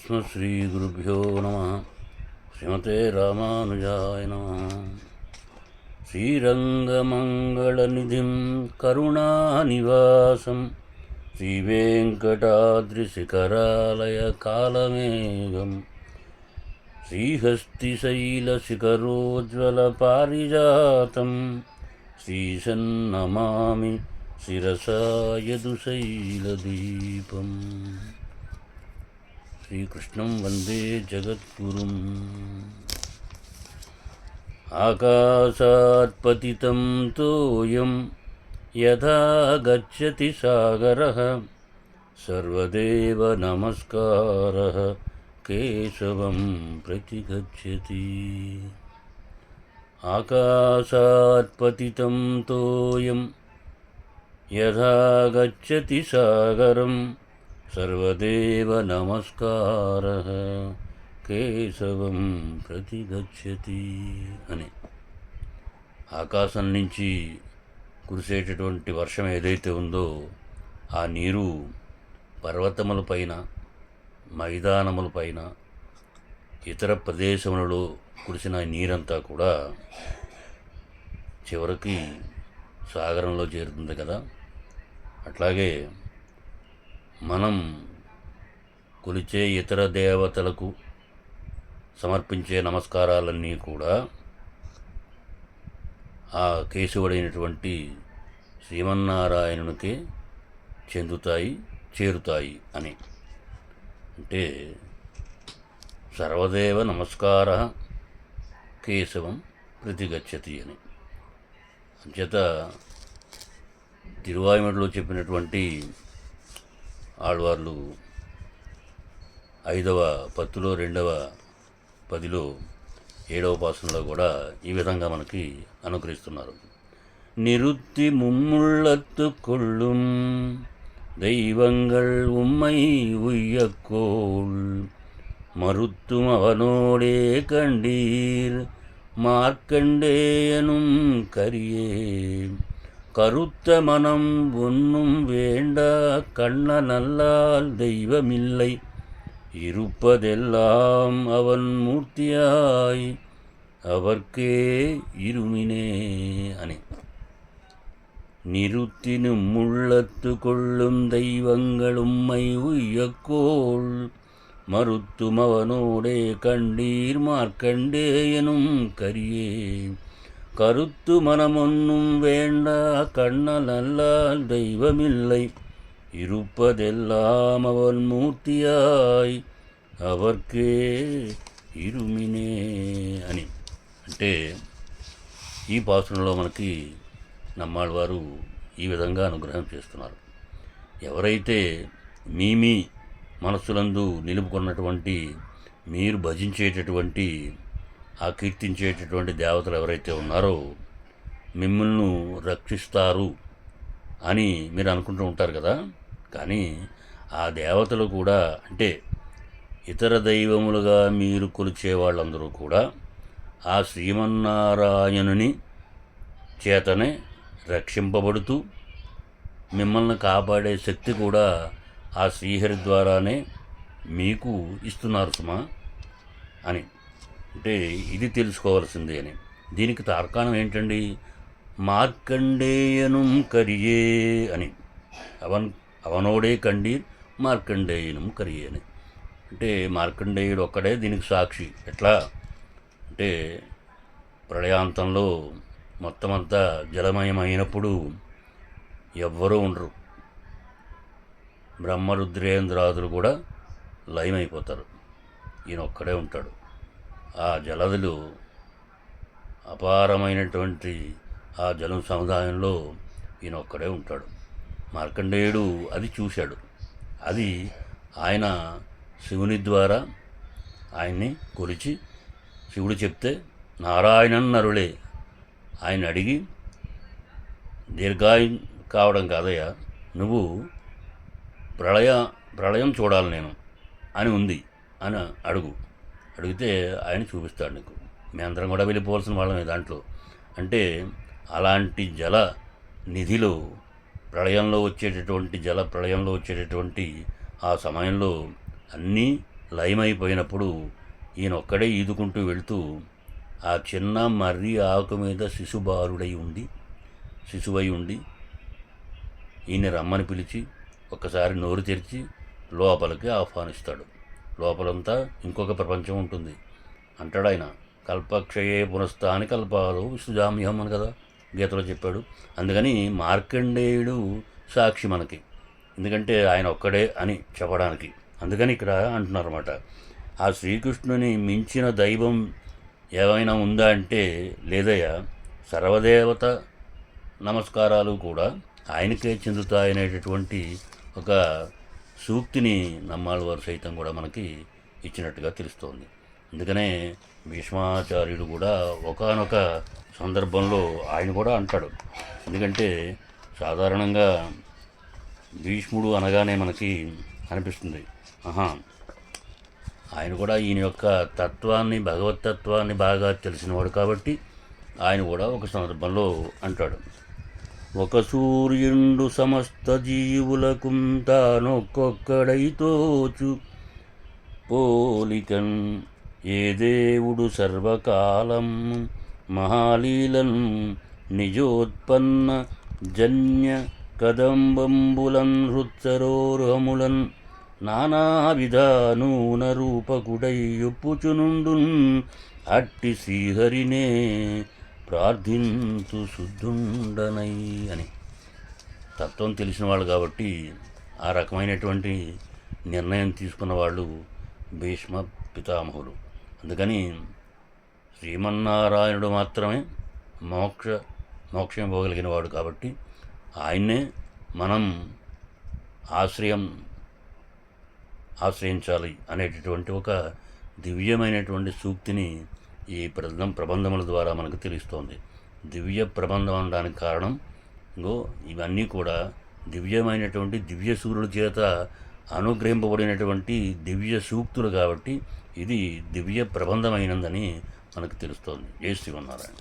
శ్రీగురుభ్యో నమ. శ్రీమతే రామానుజాయ నమ. శ్రీరంగమంగళనిధిం కరుణానివాసం శ్రీవేంకటాద్రిశిఖరాలయకాలమేఘం శ్రీహస్తిశైలశిఖరోజ్వలపారిజాతం శ్రీశన్నమామి శిరసా యదుశైలదీపం. శ్రీకృష్ణం వందే జగద్గురుం. ఆకాశాత్ పతితం తోయం యథా గచ్చతి సాగరః సర్వదేవ నమస్కారః కేశవం ప్రతిగచ్చతి. ఆకాశాత్ పతితం తోయం యథా గచ్చతి సాగరం సర్వదేవ నమస్కారః కేశవం ప్రతిగచ్చతి అని. ఆకాశం నుంచి కురిసేటటువంటి వర్షం ఏదైతే ఉందో ఆ నీరు పర్వతములపైన, మైదానములపైన, ఇతర ప్రదేశములలో కురిసిన నీరంతా కూడా చివరికి సాగరంలో చేరుతుంది కదా. అట్లాగే మనం కొలిచే ఇతర దేవతలకు సమర్పించే నమస్కారాలన్నీ కూడా ఆ కేశవుడైనటువంటి శ్రీమన్నారాయణునికి చేరుతాయి అని. అంటే సర్వదేవ నమస్కార కేశవం ప్రతిగచ్చతి అని. అంచేత తిరువాయుమడిలో చెప్పినటువంటి ఆళ్వార్లు 5వ పత్తులో 2వ పదిలో 7వ పాసనలో కూడా ఈ విధంగా మనకి అనుగ్రహిస్తున్నారు. నిరుత్తి ముమ్ముళ్ళత్తు కొళ్ళుం దైవంగళ్ ఉమ్మై ఉయ్యకోள் மறுத்தும் அவனோடே கண்டீர் மார்க்கண்டேயனும் கரியே கருத்த மனம் ஒன்னும் வேண்டா கண்ண நல்லால் தெய்வமில்லை இருப்பதெல்லாம் அவன் மூர்த்தியாய் அவர்க்கே இருமினே అని. நிருத்தினும் முள்ளத்து கொள்ளும் தெய்வங்களும்மை உய்யக்கோள் மறுத்தும் அவனோடே கண்டீர் மார்க்கண்டேயனும் கரியே கருத்து மனமொன்னும் வேண்டா கண்ண நல்லால் தெய்வமில்லை இருப்பதெல்லாம் அவன் మూర్తియాయ్ అవర్కే ఇరుమినే అని. అంటే ఈ పాసురంలో మనకి నమ్మాళ్ళవారు ఈ విధంగా అనుగ్రహం చేస్తున్నారు. ఎవరైతే మీ మనస్సులందు నిలుపుకున్నటువంటి, మీరు భజించేటటువంటి, ఆ కీర్తించేటటువంటి దేవతలు ఎవరైతే ఉన్నారో మిమ్మల్ని రక్షిస్తారు అని మీరు అనుకుంటూ ఉంటారు కదా. కానీ ఆ దేవతలు కూడా, అంటే ఇతర దైవములుగా మీరు కొలిచే వాళ్ళందరూ కూడా ఆ శ్రీమన్నారాయణుని చేతనే రక్షింపబడుతూ మిమ్మల్ని కాపాడే శక్తి కూడా ఆ శ్రీహరి ద్వారానే మీకు ఇస్తున్నారు సుమా అని. అంటే ఇది తెలుసుకోవాల్సిందే అని. దీనికి తార్కాణం ఏంటండి? మార్కండేయనుం కరియే అని. అవనోడే కండీర్ మార్కండేయనుం కరియే అని. అంటే మార్కండేయుడు ఒక్కడే దీనికి సాక్షి. ఎట్లా అంటే ప్రళయాంతంలో మొత్తం అంతా జలమయమైనప్పుడు ఎవ్వరూ ఉండరు. బ్రహ్మరుద్రేంద్రాదులు కూడా లయమైపోతారు. ఈయన ఒక్కడే ఉంటాడు. ఆ జలదులు అపారమైనటువంటి ఆ జలం సముదాయంలో ఈయన ఒక్కడే ఉంటాడు. మార్కండేయుడు అది చూశాడు. అది ఆయన శివుని ద్వారా ఆయన్ని కొలిచి, శివుడు చెప్తే నారాయణన్ నరులే ఆయన అడిగి, దీర్ఘాయు కావడం కాదయ్యా, నువ్వు ప్రళయం చూడాలి నేను అని ఉంది అని అడిగితే ఆయన చూపిస్తాడు నీకు. మేమందరం కూడా వెళ్ళిపోవాల్సిన వాళ్ళమే దాంట్లో. అంటే అలాంటి జల నిధిలో ప్రళయంలో వచ్చేటటువంటి ఆ సమయంలో అన్నీ లయమైపోయినప్పుడు ఈయన ఒక్కడే ఈదుకుంటూ వెళుతూ ఆ చిన్న మర్రి ఆకు మీద శిశువై ఉండి ఈయన రమ్మని పిలిచి ఒక్కసారి నోరు తెరిచి లోపలికి ఆహ్వానిస్తాడు. లోపలంతా ఇంకొక ప్రపంచం ఉంటుంది అంటాడు ఆయన. కల్పక్షయే పునస్తాని కల్పాలు విశ్వజామ్యం అని కదా గీతలో చెప్పాడు. అందుకని మార్కండేయుడు సాక్షి మనకి, ఎందుకంటే ఆయన ఒక్కడే అని చెప్పడానికి. అందుకని ఇక్కడ అంటున్నారు అన్నమాట. ఆ శ్రీకృష్ణుని మించిన దైవం ఏమైనా ఉందా అంటే లేదయ్యా, సర్వదేవత నమస్కారాలు కూడా ఆయనకే చెందుతాయనేటటువంటి ఒక సూక్తిని నమ్మాళ్ళవారు సైతం కూడా మనకి ఇచ్చినట్టుగా తెలుస్తోంది. అందుకనే భీష్మాచార్యుడు కూడా ఒకానొక సందర్భంలో ఆయన కూడా అంటాడు. ఎందుకంటే సాధారణంగా భీష్ముడు అనగానే మనకి అనిపిస్తుంది, ఆయన కూడా ఈయన యొక్క తత్వాన్ని, భగవతత్వాన్ని బాగా తెలిసినవాడు కాబట్టి ఆయన కూడా ఒక సందర్భంలో అంటాడు, ఒక సూర్యుండు సమస్త జీవులకు తానొక్కొక్కడైతోచు పోలికన్ ఏ దేవుడు సర్వకాలం మహాలీలన్ నిజోత్పన్న జన్య కదంబంబులన్ హృత్సరోర్హములన్ నానావిధానూన రూపకుడై ఒప్పుచునుండున్ అట్టి శ్రీహరినే ప్రార్థింతు శుద్ధుండనై అని. తత్వం తెలిసిన వాళ్ళు కాబట్టి ఆ రకమైనటువంటి నిర్ణయం తీసుకున్న వాళ్ళు భీష్మ పితామహులు. అందుకని శ్రీమన్నారాయణుడు మాత్రమే మోక్షం ఇవ్వగలిగిన వాడు కాబట్టి ఆయన్నే మనం ఆశ్రయించాలి అనేటటువంటి ఒక దివ్యమైనటువంటి సూక్తిని ఈ ప్రబంధముల ద్వారా మనకు తెలుస్తోంది. దివ్య ప్రబంధం అనడానికి కారణం ఇవన్నీ కూడా దివ్యమైనటువంటి దివ్య సూర్యుల చేత అనుగ్రహింపబడినటువంటి దివ్య సూక్తులు కాబట్టి ఇది దివ్య ప్రబంధమైనదని మనకు తెలుస్తోంది. జై శ్రీమన్నారాయణ.